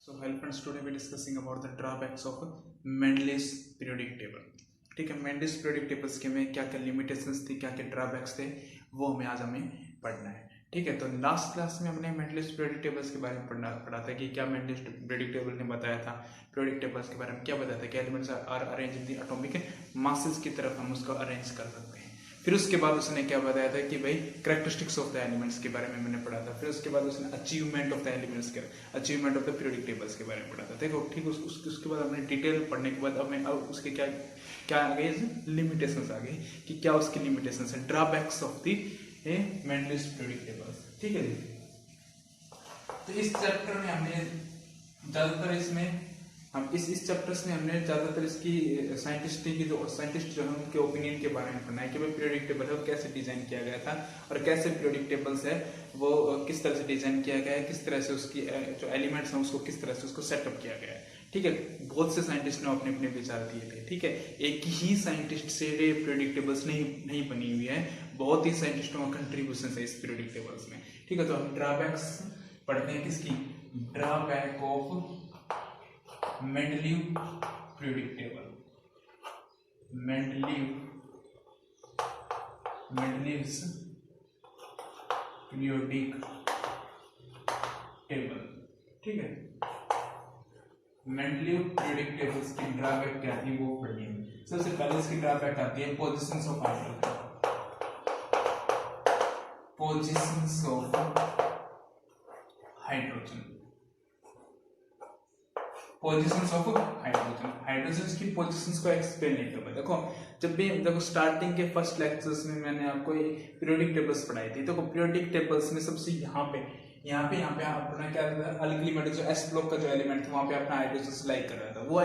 So hello friends, today we are discussing about the drawbacks of Mendel's periodic table. ठीक है, Mendel's periodic tables के में क्या क्या लिमिटेशंस थी, क्या क्या ड्रॉबैक्स थे, वो हमें पढ़ना है. ठीक है, तो लास्ट क्लास में हमने Mendel's periodic tables के बारे में पढ़ा था कि क्या Mendel's periodic table ने बताया था. periodic tables के बारे में क्या बताया था कि elements are arrange in the atomic masses की तरफ हम उसको अरेंज कर सकते हैं. फिर उसके बाद उसने क्या बताया था कि भाई कैरेक्टरिस्टिक्स ऑफ द एलिमेंट्स के बारे में मैंने पढ़ा था. फिर उसके बाद उसने अचीवमेंट ऑफ द एलिमेंट्स के achievement of the periodic tables के बारे में पढ़ा था. देखो ठीक, उसके बाद हमने डिटेल पढ़ने के बाद अब उसके क्या क्या आ गए, लिमिटेशंस आ गई कि क्या उसकी लिमिटेशंस है, drawbacks of the Mendeleev's periodic tables. ठीक है जी. तो इस चैप्टर में हमने ज्यादातर इस चैप्टर्स में हमने ज्यादातर इसकी साइंटिस्ट जो है उनके ओपिनियन के बारे में पढ़ना है कि भाई पीरियोडिक टेबल है वो कैसे डिजाइन किया गया था और कैसे पीरियोडिक टेबल्स है वो किस तरह से डिजाइन किया गया है, किस तरह से उसकी जो एलिमेंट्स हैं उसको किस तरह से उसको सेटअप किया गया है. ठीक है, बहुत से साइंटिस्ट ने अपने अपने विचार दिए थे. ठीक है, एक ही साइंटिस्ट से पीरियोडिक टेबल्स नहीं बनी हुई है, बहुत ही साइंटिस्टों का कंट्रीब्यूशन है इस पीरियोडिक टेबल्स में. ठीक है, तो हम ड्रॉबैक्स पढ़ते हैं किसकी, drawback of Mendeleev periodic table. Mendeleev's periodic table. ठीक है, Mendeleev periodic tables की ड्रॉबैक क्या थी वो पढ़िए. सबसे पहले इसकी ड्रॉबैक आती है positions of hydrogen. Positions of hydrogen की पोजीशंस को एक्सप्लेन नहीं कर पाए. देखो स्टार्टिंग के फर्स्ट लेक्चर्स में मैंने आपको पीरियोडिक टेबल्स पढ़ाई थी. देखो पीरियोडिक टेबल्स में सबसे यहाँ पे अपना क्या था, अल्कली मेटल जो एस ब्लॉक का जो एलिमेंट था वहां पे अपना हाइड्रोजन लाई कर रहा था, वो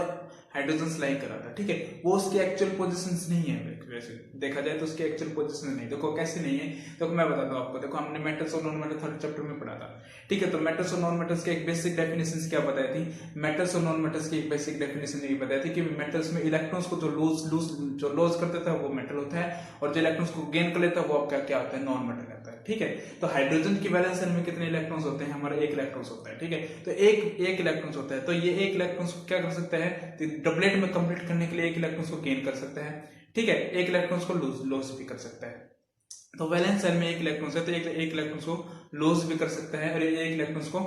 हाइड्रोजन लाई कर रहा था. ठीक है, वो उसकी एक्चुअल पोजीशंस नहीं है. वैसे देखा जाए तो उसकी एक्चुअल पोजीशन नहीं. देखो कैसे नहीं है, देखो मैं बताता हूँ आपको. देखो हमने मेटल्स और नॉन मेटल थर्ड चैप्टर में पढ़ा था. ठीक है, तो मेटल्स और नॉन मेटल्स के एक बेसिक डेफिनेशन क्या बताई थी, मेटल्स और नॉन मेटल्स की एक बेसिक डेफिनेशन ये बताई थी कि मेटल्स में इलेक्ट्रॉन्स को जो लॉस कर देता है वो मेटल होता है और जो इलेक्ट्रॉन्स को गेन कर लेता है वो आपका क्या होता है, नॉन मेटल रहता है. ठीक है, तो हाइड्रोजन की वैलेंस शेल में कितने इलेक्ट्रॉन्स होते हैं, हमारा एक इलेक्ट्रॉन्स होता है. ठीक है, तो एक इलेक्ट्रॉन्स होता है, तो ये एक इलेक्ट्रॉन्स को क्या कर सकता है, डबलेट में कंप्लीट करने के लिए एक इलेक्ट्रॉन्स को गेन कर सकता है. ठीक है, एक इलेक्ट्रॉन्स को लॉस भी कर सकता है. तो वैलेंस शेल में एक इलेक्ट्रॉन्स है तो एक इलेक्ट्रॉन्स को लॉस भी कर सकता है और एक इलेक्ट्रॉन्स को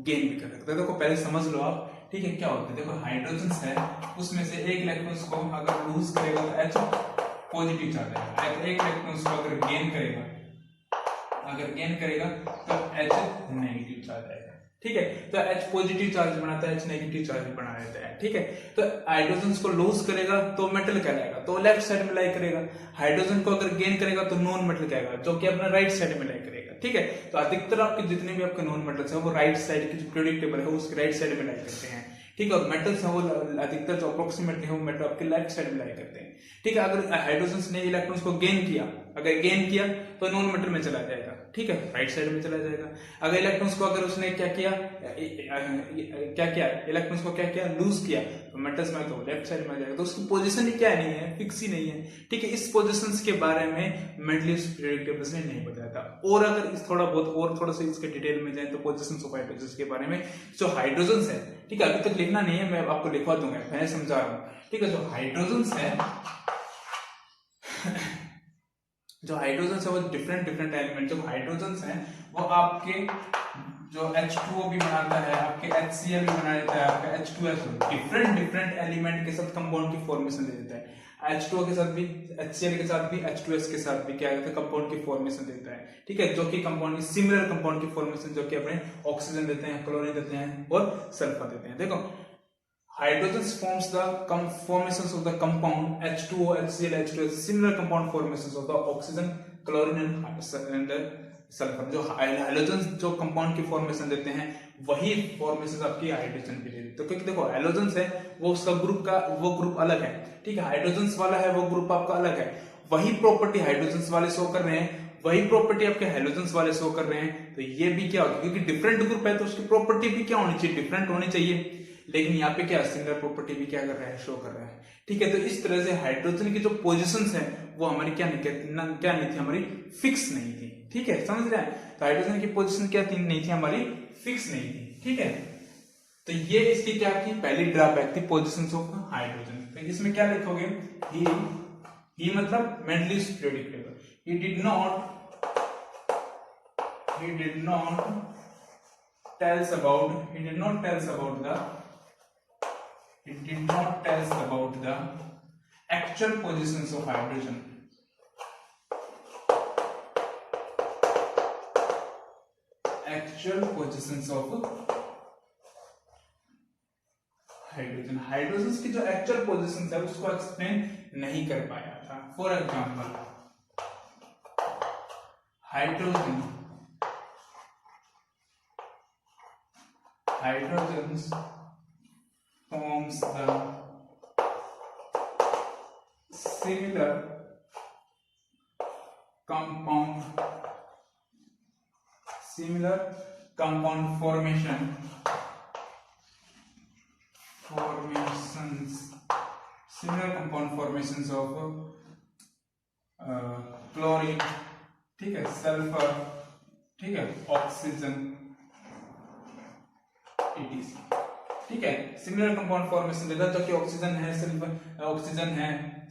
गेन भी कर सकता है. देखो पहले समझ लो आप. ठीक है, क्या होता है, देखो हाइड्रोजन है उसमें से एक इलेक्ट्रॉन्स को अगर लूज करेगा तो H पॉजिटिव चार्ज आएगा, एक इलेक्ट्रॉन्स को अगर गेन करेगा तो H नेगेटिव चार्ज आएगा. ठीक है, तो H पॉजिटिव चार्ज बनाता है, H नेगेटिव चार्ज बना देता है. ठीक है, तो हाइड्रोजन को लूज करेगा तो मेटल कहलाएगा, तो लेफ्ट साइड में लाई करेगा. हाइड्रोजन को अगर गेन करेगा तो नॉन मेटल कहेगा, जो कि अपना राइट साइड में लाई करेगा. ठीक है, तो अधिकतर आपके जितने भी आपके नॉन मेटल्स है वो राइट साइड की जो पीरियोडिक टेबल है उसके राइट साइड में लाई करते हैं. ठीक है, और मेटल्स है वो अधिकतर जो अप्रोक्सीमेटली है वो मेटल आपके लेफ्ट साइड में लाई करते हैं. ठीक है, अगर हाइड्रोजन ने इलेक्ट्रॉन्स को गेन किया तो नॉन मेटल में चला जाएगा. ठीक है, राइट साइड में चला जाएगा. अगर इलेक्ट्रॉन्स को अगर उसने क्या किया इलेक्ट्रॉन्स को लूज किया तो मेटल्स में तो लेफ्ट साइड में आ जाएगा. तो उसकी पोजीशन ही क्या नहीं है, फिक्स ही नहीं है. ठीक है, इस पोजीशंस के बारे में मेंडलीव्स पीरियोडिक टेबल्स ने नहीं बताया था. और अगर थोड़ा सा इसके डिटेल में जाए तो पोजीशंस ऑफ हाइड्रोजन के बारे में, जो हाइड्रोजन है, ठीक है, अभी तक लिखना नहीं है, मैं आपको लिखवा दूंगा, मैं समझा रहा हूँ. ठीक है, जो हाइड्रोजन है वो डिफरेंट एलिमेंट, जो हाइड्रोजन है वो आपके जो H2O भी बनाता है, आपके HCl भी बना देता है, आपका H2SO डिफरेंट एलिमेंट के साथ कंपाउंड की फॉर्मेशन दे देता है. H2O के साथ भी, HCl के साथ भी, H2S के साथ भी क्या है, कंपाउंड की फॉर्मेशन देता है. ठीक है, जो कि कंपाउंड की सिमिलर कंपाउंड की फॉर्मेशन जो कि अपने ऑक्सीजन देते हैं, क्लोरीन देते हैं और सल्फर देते हैं. देखो hydrogen forms the formations of the compound H2O, HCl, H2S, similar compound formations of the oxygen, chlorine and sulfur. जो हाइड्रोजन जो कंपाउंड की फॉर्मेशन देते हैं वही फॉर्मेशन आपकी हाइड्रोजन भी देते हैं. तो क्योंकि देखो हाइड्रोजन है वो सब ग्रुप अलग है. ठीक है, हाइड्रोजन वाला है वो ग्रुप आपका अलग है. वही प्रॉपर्टी हाइड्रोजन वाले शो कर रहे हैं, वही प्रॉपर्टी आपके हाइड्रोजन वाले शो कर रहे हैं. तो ये भी क्या होगा, क्योंकि डिफरेंट ग्रुप है तो उसकी प्रॉपर्टी भी क्या होनी चाहिए, डिफरेंट होनी चाहिए. लेकिन यहाँ पे क्या सिमिलर प्रॉपर्टी भी क्या कर रहा है, शो कर रहा है. ठीक है, तो इस तरह से हाइड्रोजन की जो पोजीशंस है वो हमारी क्या नहीं थी, हमारी फिक्स नहीं थी. ठीक है, समझ रहे हैं. तो हाइड्रोजन की पोजीशन क्या नहीं थी, हमारी फिक्स नहीं थी. ठीक है, तो ये इसकी क्या की पहली ड्रॉबैक थी, पोजीशंस ऑफ हाइड्रोजन। तो इसमें क्या लिखोगे, ही मतलब Mendeleev's periodic table, he did not tells about the actual positions of hydrogen. Actual positions of hydrogen की जो एक्चुअल पोजीशन है उसको एक्सप्लेन नहीं कर पाया था। For example, hydrogen forms the similar compound formations of chlorine, ठीक है, सल्फर, ठीक है, ऑक्सीजन, etc. ठीक है, सिमिलर कंपाउंड फॉर्मेशन देता है, जो कि ऑक्सीजन है,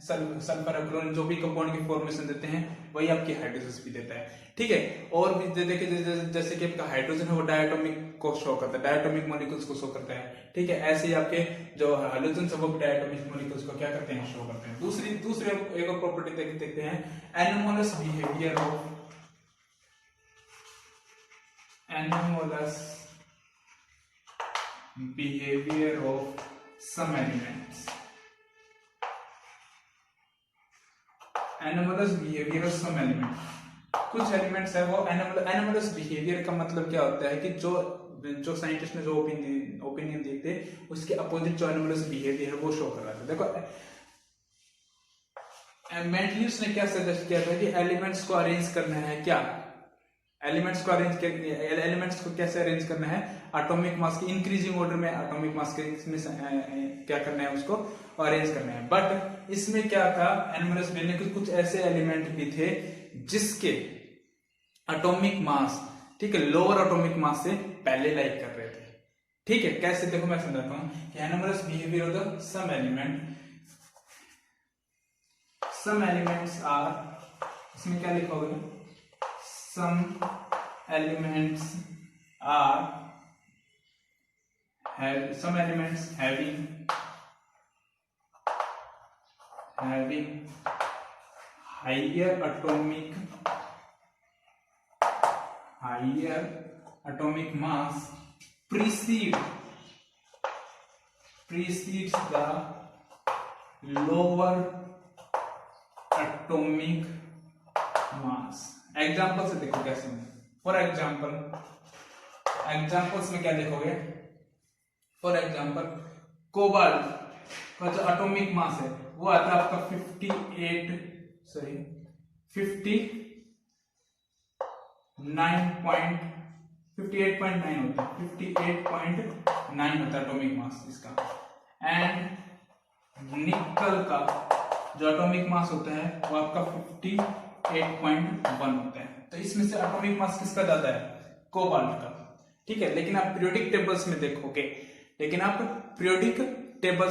सल्फर, क्लोरीन, जो भी कंपाउंड की फॉर्मेशन देते हैं वही आपकी हाइड्रोजन भी देता है। ठीक है, और भी देखिए जैसे कि आपका हाइड्रोजन है वो डायटोमिक को शो करता है, डायटोमिक मॉलिक्यूल्स को शो करता है। ठीक है, ऐसे ही आपके जो हाइड्रोजन है वो डायटोमिक मॉलिक्यूल्स को क्या करते हैं, शो करते हैं। दूसरी एक और प्रॉपर्टी देखते हैं, anomalous behaviour of some elements। Anomalous behaviour of some element, कुछ एलिमेंट्स है वो एनोमलस बिहेवियर का मतलब क्या होता है कि जो साइंटिस्ट ने जो ओपिनियन दिए थे उसके अपोजिट जो एनोमलस बिहेवियर है वो शो कर रहा था। देखो मेंडलीव्स ने क्या सजेस्ट किया था कि एलिमेंट्स को अरेंज करना है, क्या एलिमेंट्स को कैसे अरेंज करना है, एटॉमिक मास की इंक्रीजिंग ऑर्डर में, एटॉमिक मास के इसमें क्या करना है, उसको अरेंज करना है। बट इसमें क्या था, एनोमलस बिहेवियर में कुछ ऐसे एलिमेंट भी थे जिसके एटॉमिक मास, ठीक है, लोअर एटॉमिक मास से पहले लाइक कर रहे थे। ठीक है, कैसे, देखो मैं समझाता हूं कि anomalous behaviour of the some elements are, इसमें क्या लिखोगे, some elements having higher atomic mass precedes the lower atomic mass। Example से देखो कैसे। फॉर एग्जाम्पल्स में क्या देखोगे, फॉर एग्जाम्पल कोबाल्ट का जो एटॉमिक मास है वो आता है आपका 58.9 होता है एटॉमिक मास इसका। एंड निकल का जो एटॉमिक मास होता है वो आपका 58.1 होता है। तो इसमें से एटॉमिक मास किसका ज्यादा है, कोबाल्ट का। ठीक है, लेकिन आप पीरियोडिक टेबल्स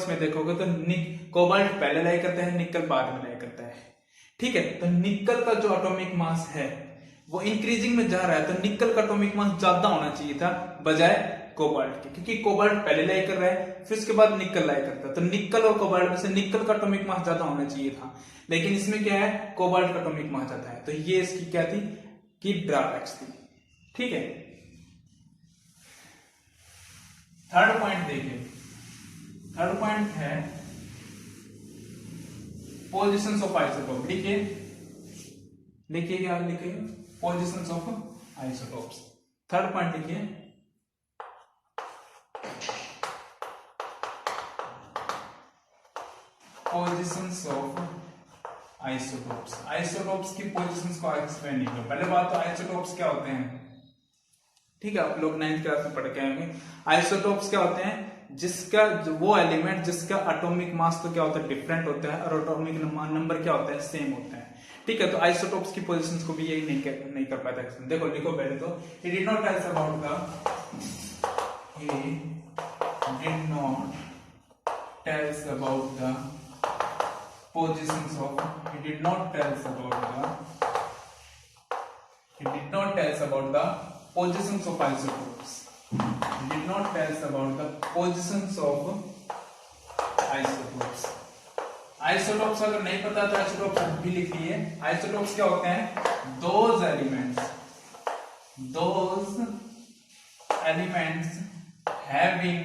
में देखोगे तो कोबाल्ट पहले लाई करता है, निकल बाद में लाई करता है। ठीक है, तो निकल का जो एटॉमिक मास है वो इंक्रीजिंग में जा रहा है, तो निकल का एटॉमिक मास ज्यादा होना चाहिए था बजाय कोबाल्ट के, क्योंकि कोबाल्ट पहले लाई कर रहा है फिर उसके बाद निकल लाई करता है। तो निकल और कोबाल्ट में से निकल का एटॉमिक मास ज्यादा होना चाहिए था, लेकिन इसमें क्या है, कोबाल्ट का एटॉमिक मास ज्यादा है। तो ये इसकी क्या थी कि ड्रॉबैक्स थी। ठीक है, थर्ड पॉइंट देखिए, थर्ड पॉइंट है पोजीशंस ऑफ आइसोटोप। लिखिए क्या लिखिए, positions of isotopes. Third point लिखिए, पोजीशंस ऑफ आइसोटोप्स। आइसोटोप्स की पोजीशंस को एक्सप्लेन नहीं करो। पहले बात तो आइसोटोप्स क्या होते हैं, ठीक है, आप लोग 9th क्लास में पढ़ के आएंगे। आइसोटोप्स क्या होते हैं, जिसका वो एलिमेंट जिसका एटॉमिक मास तो क्या होता है, डिफरेंट होता है, और एटॉमिक नंबर क्या होता है, सेम होता है। ठीक है, तो आइसोटोप्स की पोजीशंस को भी यही नहीं कर पाता है। देखो लिखो पहले तो, he did not tell us about the did not tells about the positions of, it did not tells about the positions of isotopes. It did not tells about the positions of isotopes. Isotopes अगर नहीं पता तो isotopes भी लिख लिए। Isotopes क्या होते हैं? those elements having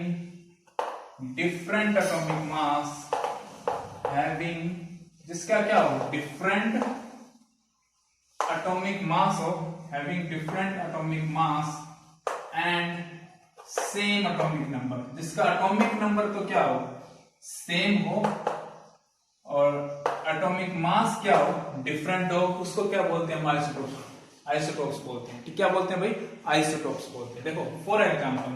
different atomic mass, जिसका क्या हो, different atomic mass and same atomic number, जिसका atomic number तो क्या हो, same हो और एटॉमिक मास क्या हो, डिफरेंट हो, उसको क्या बोलते हैं? आइसोटोप्स बोलते हैं। ठीक, क्या बोलते हैं भाई? आइसोटोप्स बोलते हैं। देखो फॉर एग्जांपल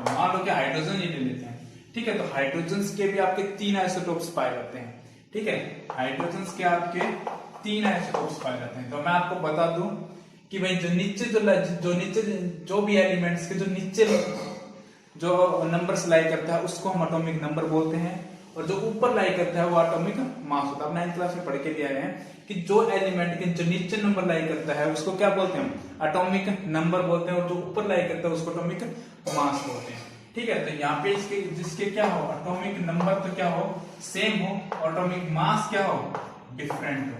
मान लो कि हाइड्रोजन ही ले लेते हैं। ठीक है, तो हाइड्रोजन के भी आपके 3 आइसोटोप्स पाए जाते हैं। ठीक है, हाइड्रोजन के आपके 3 आइसोटोप्स पाए जाते हैं। तो मैं आपको बता दूं कि भाई जो भी एलिमेंट्स के जो नीचे जो नंबर्स लाई करता है उसको हम एटॉमिक नंबर बोलते हैं, और जो ऊपर लाई करता है वो एटॉमिक मास होता है। 9th क्लास में पढ़ के दिया है कि जो एलिमेंट के जो नीचे नंबर लाई करता है उसको क्या बोलते हैं? एटॉमिक नंबर बोलते हैं, और जो ऊपर लाई करता है उसको एटॉमिक मास बोलते हैं। ठीक है, तो यहाँ पे इसके जिसके क्या हो, एटॉमिक नंबर तो क्या हो, सेम हो, और एटॉमिक मास क्या हो, डिफरेंट हो।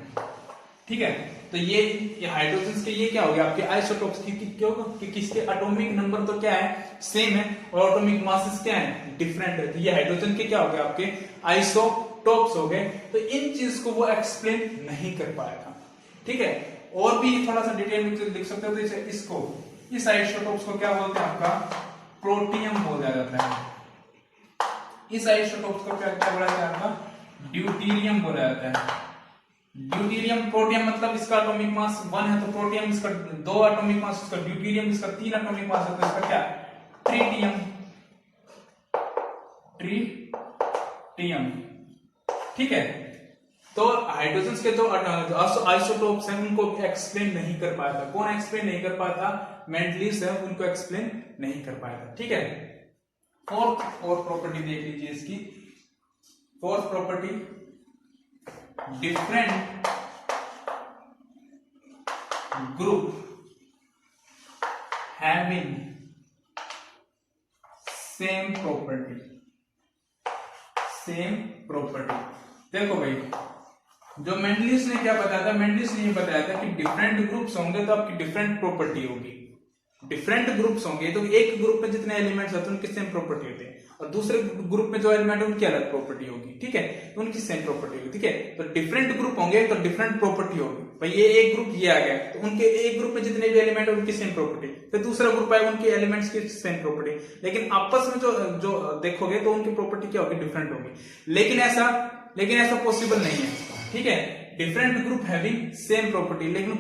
ठीक है, तो ये हाइड्रोजन के ये क्या हो गया आपके आइसोटोप्स की, क्यों कि किसके एटॉमिक नंबर तो क्या है, सेम है, और एटॉमिक मासेस क्या है, डिफरेंट है। तो ये हाइड्रोजन के क्या हो गए आपके आइसोटोप्स हो गए। तो इन चीज को वो एक्सप्लेन नहीं कर पाएगा। ठीक है, और भी थोड़ा सा डिटेल में लिख सकते हो। तो इसको, इस आइसोटोप्स को क्या बोलते हैं? आपका प्रोटियम बोला जाता है। इस आइसोटोप्स को क्या बोला जाता है? आपका ड्यूटेरियम बोला जाता है। ड्यूटेरियम, प्रोटियम मतलब इसका एटॉमिक मास 1 है, तो प्रोटियम इसका 2 एटॉमिक मास, इसका ड्यूटेरियम इसका 3 एटॉमिक मास है, तो इसका क्या, ट्रिटियम। ठीक है, तो हाइड्रोजन के जो आइसोटोप्स हैं उनको एक्सप्लेन नहीं कर पाया था। कौन एक्सप्लेन नहीं कर पाया था? मेंडलिस है, उनको एक्सप्लेन नहीं कर पाया था। ठीक है, फोर्थ प्रॉपर्टी देख लीजिए इसकी। Fourth property, different group having same property. देखो भाई, जो मेंडलिस ने क्या बताया था, मेंडलिस ने ये बताया था कि डिफरेंट ग्रुप्स होंगे तो आपकी डिफरेंट प्रॉपर्टी होगी। डिफरेंट ग्रुप्स होंगे तो एक ग्रुप में जितने एलिमेंट्स होते हैं उनकी सेम प्रॉपर्टी होती है, और दूसरे ग्रुप में जो एलिमेंट है उनकी अलग प्रॉपर्टी होगी। ठीक है, उनकी सेम प्रॉपर्टी होगी। ठीक है, तो डिफरेंट ग्रुप होंगे तो डिफरेंट प्रॉपर्टी होगी। भाई ये एक ग्रुप ये आ गया, तो उनके एक ग्रुप में जितने भी एलिमेंट है उनकी सेम प्रॉपर्टी, फिर दूसरा ग्रुप आएगा उनके एलिमेंट्स की सेम प्रॉपर्टी, लेकिन आपस में जो देखोगे तो उनकी प्रॉपर्टी क्या होगी, डिफरेंट होगी। लेकिन ऐसा पॉसिबल नहीं है। ठीक है, different group having same property, लेकिन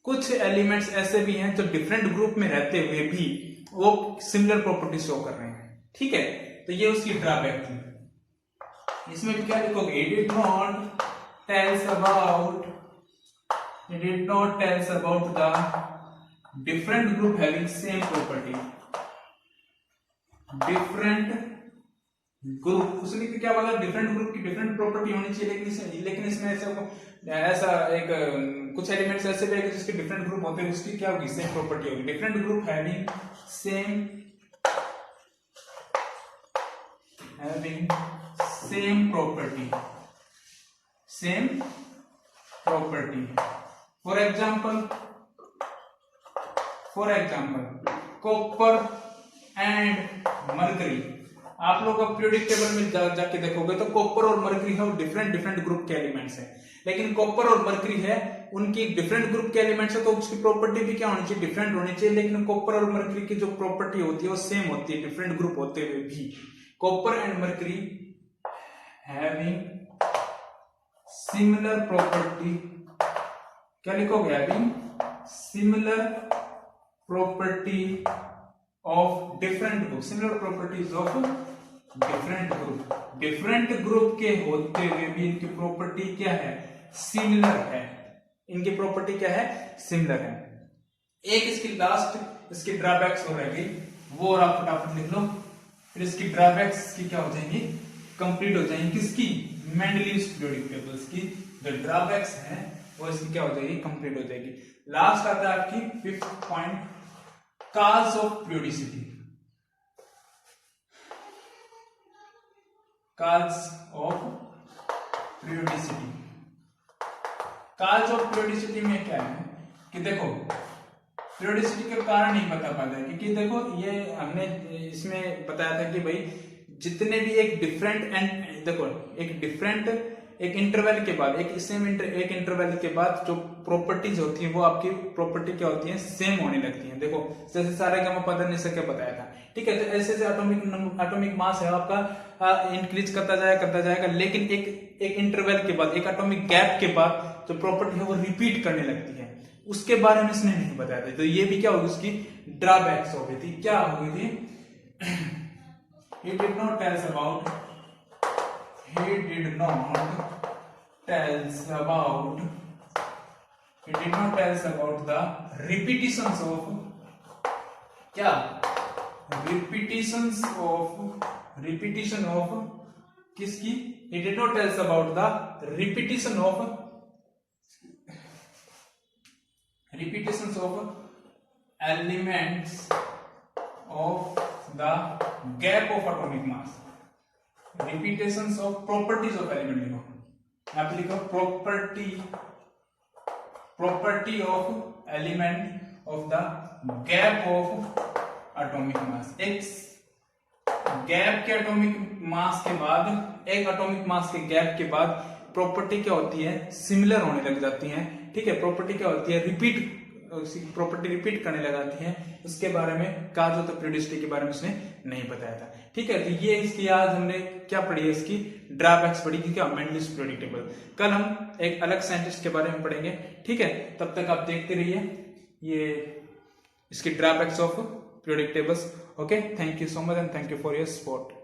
कुछ एलिमेंट्स ऐसे भी हैं जो डिफरेंट ग्रुप में रहते हुए भी वो सिमिलर प्रॉपर्टी शो कर रहे हैं। ठीक है, तो ये उसकी ड्रॉबैक थी। इसमें भी क्या लिखोगे, it did not tells about the different group having same property. Different group, उसने क्या बोला, डिफरेंट ग्रुप की डिफरेंट प्रॉपर्टी होनी चाहिए, लेकिन इसमें ऐसा एक कुछ एलिमेंट्स ऐसे भी है जिसके डिफरेंट ग्रुप होते हैं, उसकी क्या होगी, सेम प्रॉपर्टी होगी। Different group having same property. For example copper and mercury. आप लोग पीरियोडिक टेबल में जाके देखोगे तो कॉपर और मरकरी है, डिफरेंट ग्रुप के एलिमेंट्स हैं, लेकिन कॉपर और मरकरी है उनकी डिफरेंट ग्रुप के एलिमेंट्स है, तो उसकी प्रॉपर्टी भी क्या होनी चाहिए, डिफरेंट होनी चाहिए। लेकिन कॉपर और मरकरी की जो प्रॉपर्टी होती है वो सेम होती है, डिफरेंट ग्रुप होते हुए भी। Copper and mercury having similar property, क्या लिखोगे, having similar property of different group, similar properties of different group के होते हुए भी इनकी प्रॉपर्टी क्या है, सिमिलर है। इनकी प्रॉपर्टी क्या है, सिमिलर है। एक इसकी ड्रॉबैक्स हो रहेगी, वो और आप फटाफट लिख लो। फिर इसकी ड्रॉबैक्स की क्या हो जाएंगी, कंप्लीट हो जाएंगी। किसकी, मेंडलीव्स पीरियोडिक टेबल्स की जो ड्रॉबैक्स हैं वो इसकी क्या हो जाएगी, कंप्लीट हो जाएगी। लास्ट आता है आपकी 5th point, cause of periodicity. Cause of periodicity. Cause of periodicity में क्या है कि देखो पीरियोडिसिटी के कारण नहीं बता पाता है, क्योंकि देखो ये हमने इसमें बताया था कि भाई जितने भी एक डिफरेंट एंड देखो एक डिफरेंट एक इंटरवल के बाद एक सेम एक इंटरवल के बाद जो प्रॉपर्टीज होती हैं वो आपकी प्रॉपर्टी क्या होती है, सेम होने लगती हैं। देखो जैसे सारे का पता नहीं सके बताया था, ठीक है। तो ऐसे से एटॉमिक मास है आपका इंक्रीज करता जाएगा, लेकिन एक इंटरवल के बाद एक एटॉमिक गैप के बाद जो प्रॉपर्टी है वो रिपीट करने लगती है, उसके बारे में इसने नहीं बताया था। तो ये भी क्या होगी, उसकी ड्रॉबैक्स हो गई थी। क्या हो गई थी, he did not tells about the repetitions of क्या, repetition of किसकी, he did not tells about the repetitions of elements of the gap of atomic mass, repetitions of properties of element। लिखो यहाँ पे, लिखो property of element of the gap of atomic mass। एक gap के atomic mass के बाद, एक atomic mass के गैप के बाद प्रॉपर्टी क्या होती है, सिमिलर होने लग जाती है, ठीक है। प्रॉपर्टी क्या होती है, प्रॉपर्टी रिपीट करने लगाती है। उसके बारे में काज ऑफ पीरियोडिसिटी के बारे में उसने नहीं बताया था, ठीक है। तो ये इसकी आज हमने क्या पढ़ी है, इसकी ड्रॉबैक्स पढ़ी कि क्या, मेंडलीव्स पीरियोडिक टेबल। कल हम एक अलग साइंटिस्ट के बारे में पढ़ेंगे, ठीक है। तब तक आप देखते रहिए ये इसकी drawbacks of periodic tables. Okay, thank you so much and thank you for your support.